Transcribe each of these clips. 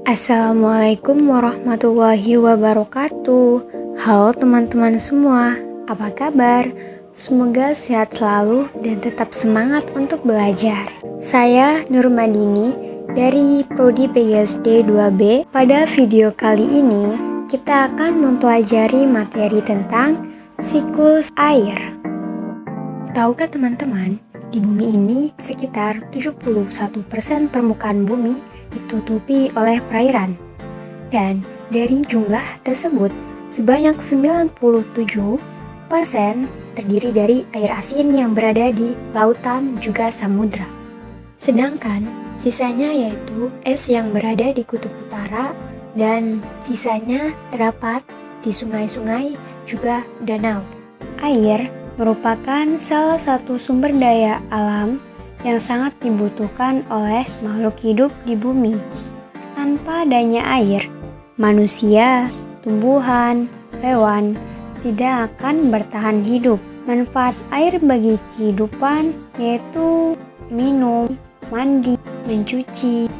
Assalamualaikum warahmatullahi wabarakatuh. Halo teman-teman semua, apa kabar? Semoga sehat selalu dan tetap semangat untuk belajar. Saya Nur Madini dari Prodi PGSD 2B. Pada video kali ini, kita akan mempelajari materi tentang siklus air. Tahukah teman-teman, di bumi ini sekitar 71% permukaan bumi ditutupi oleh perairan. Dan dari jumlah tersebut, sebanyak 97% terdiri dari air asin yang berada di lautan juga samudra. Sedangkan sisanya yaitu es yang berada di kutub utara dan sisanya terdapat di sungai-sungai juga danau. Air merupakan salah satu sumber daya alam yang sangat dibutuhkan oleh makhluk hidup di bumi. Tanpa adanya air, manusia, tumbuhan, hewan tidak akan bertahan hidup. Manfaat air bagi kehidupan yaitu minum, mandi, mencuci.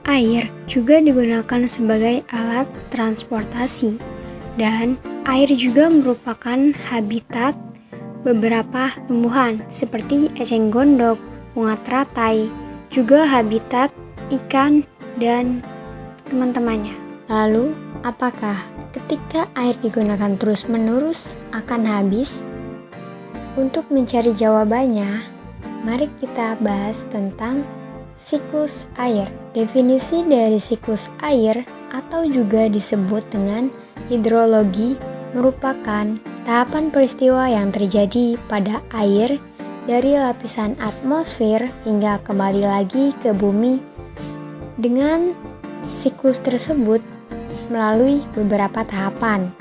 Air juga digunakan sebagai alat transportasi, dan air juga merupakan habitat beberapa tumbuhan seperti eceng gondok, bunga teratai, juga habitat ikan dan teman-temannya. Lalu, apakah ketika air digunakan terus-menerus akan habis? Untuk mencari jawabannya, mari kita bahas tentang siklus air. Definisi dari siklus air atau juga disebut dengan hidrologi merupakan tahapan peristiwa yang terjadi pada air dari lapisan atmosfer hingga kembali lagi ke bumi. Dengan siklus tersebut melalui beberapa tahapan.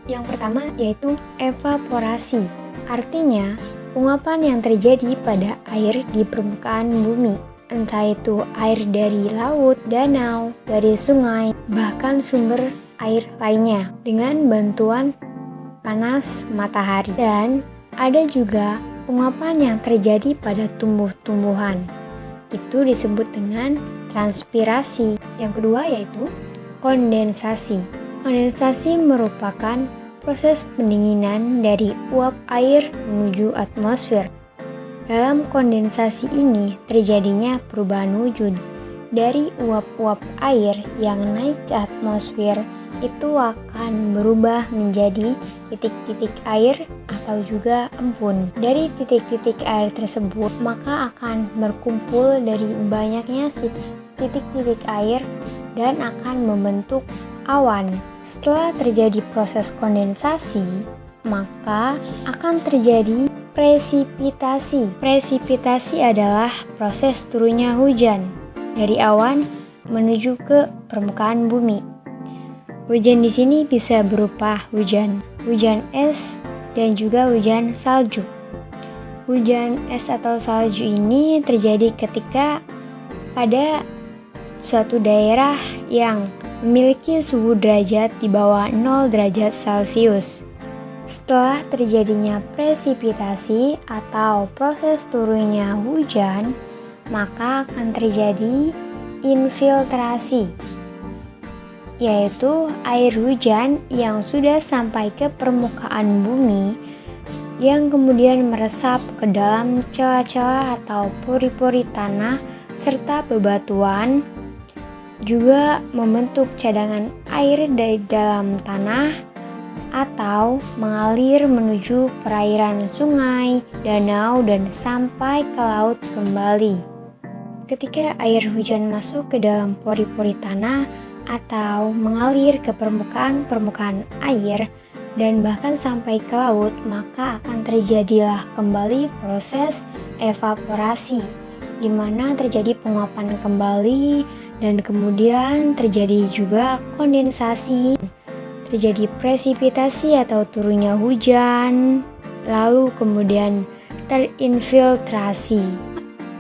Yang pertama yaitu evaporasi, artinya penguapan yang terjadi pada air di permukaan bumi, entah itu air dari laut, danau, dari sungai, bahkan sumber air lainnya dengan bantuan panas matahari. Dan ada juga penguapan yang terjadi pada tumbuh-tumbuhan. Itu disebut dengan transpirasi. Yang kedua yaitu kondensasi. Kondensasi merupakan proses pendinginan dari uap air menuju atmosfer. Dalam kondensasi ini terjadinya perubahan wujud dari uap-uap air yang naik ke atmosfer. Itu akan berubah menjadi titik-titik air atau juga embun. Dari titik-titik air tersebut, maka akan berkumpul dari banyaknya titik-titik air dan akan membentuk awan. Setelah terjadi proses kondensasi, maka akan terjadi presipitasi. Presipitasi adalah proses turunnya hujan dari awan menuju ke permukaan bumi. Hujan di sini bisa berupa hujan es dan juga hujan salju. Hujan es atau salju ini terjadi ketika pada suatu daerah yang memiliki suhu derajat di bawah 0 derajat Celcius. Setelah terjadinya presipitasi atau proses turunnya hujan, maka akan terjadi infiltrasi, yaitu air hujan yang sudah sampai ke permukaan bumi yang kemudian meresap ke dalam celah-celah atau pori-pori tanah serta bebatuan, juga membentuk cadangan air dari dalam tanah atau mengalir menuju perairan sungai, danau, dan sampai ke laut kembali. Ketika air hujan masuk ke dalam pori-pori tanah atau mengalir ke permukaan air dan bahkan sampai ke laut, maka akan terjadilah kembali proses evaporasi, di mana terjadi penguapan kembali dan kemudian terjadi juga kondensasi, terjadi presipitasi atau turunnya hujan, lalu kemudian terinfiltrasi.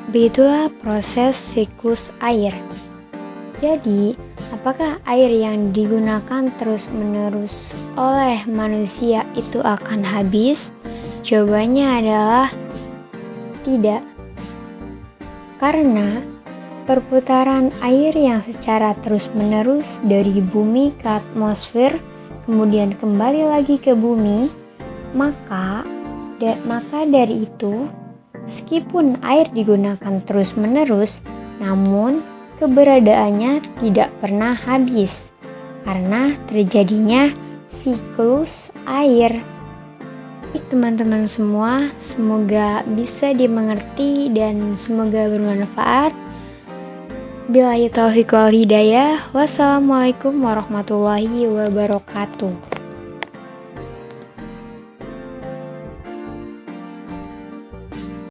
Begitulah proses siklus air. Jadi, apakah air yang digunakan terus-menerus oleh manusia itu akan habis? Jawabannya adalah tidak. Karena perputaran air yang secara terus-menerus dari bumi ke atmosfer, kemudian kembali lagi ke bumi, maka dari itu, meskipun air digunakan terus-menerus, namun keberadaannya tidak pernah habis karena terjadinya siklus air. Teman-teman semua, semoga bisa dimengerti dan semoga bermanfaat. Billahi taufiq wal hidayah. Wassalamualaikum warahmatullahi wabarakatuh.